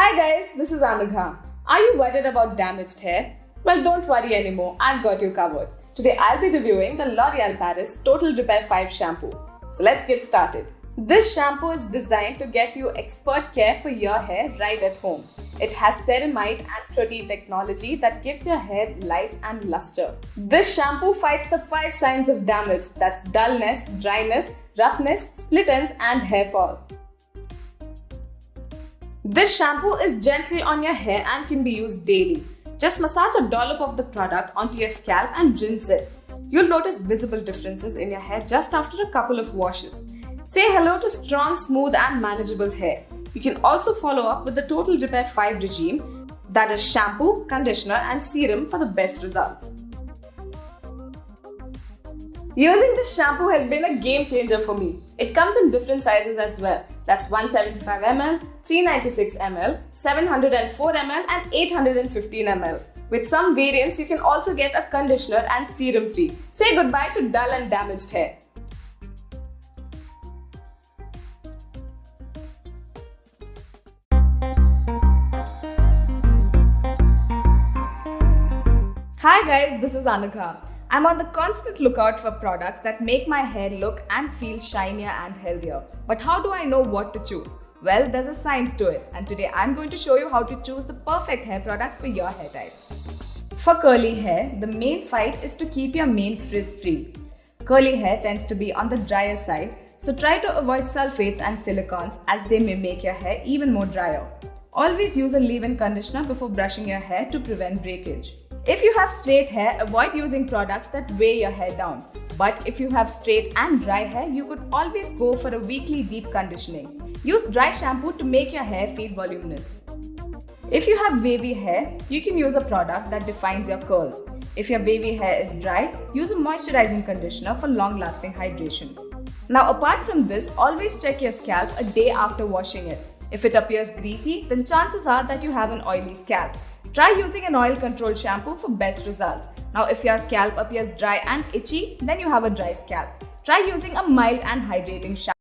Hi guys, this is Anugha. Are you worried about damaged hair? Well, don't worry anymore, I've got you covered. Today I'll be reviewing the L'Oreal Paris Total Repair 5 shampoo. So let's get started. This shampoo is designed to get you expert care for your hair right at home. It has ceramide and protein technology that gives your hair life and luster. This shampoo fights the 5 signs of damage, that's dullness, dryness, roughness, split ends and hair fall. This shampoo is gentle on your hair and can be used daily. Just massage a dollop of the product onto your scalp and rinse it. You'll notice visible differences in your hair just after a couple of washes. Say hello to strong, smooth and manageable hair. You can also follow up with the Total Repair 5 regime, that is shampoo, conditioner and serum for the best results. Using this shampoo has been a game changer for me. It comes in different sizes as well. That's 175 ml, 396 ml, 704 ml and 815 ml. With some variants, you can also get a conditioner and serum free. Say goodbye to dull and damaged hair. Hi guys, this is Anugha. I'm on the constant lookout for products that make my hair look and feel shinier and healthier. But how do I know what to choose? Well, there's a science to it, and today I'm going to show you how to choose the perfect hair products for your hair type. For curly hair, the main fight is to keep your mane frizz-free. Curly hair tends to be on the drier side, so try to avoid sulfates and silicones as they may make your hair even more drier. Always use a leave-in conditioner before brushing your hair to prevent breakage. If you have straight hair, avoid using products that weigh your hair down. But if you have straight and dry hair, you could always go for a weekly deep conditioning. Use dry shampoo to make your hair feel voluminous. If you have wavy hair, you can use a product that defines your curls. If your wavy hair is dry, use a moisturizing conditioner for long-lasting hydration. Now apart from this, always check your scalp a day after washing it. If it appears greasy, then chances are that you have an oily scalp. Try using an oil-controlled shampoo for best results. Now if your scalp appears dry and itchy, then you have a dry scalp. Try using a mild and hydrating shampoo.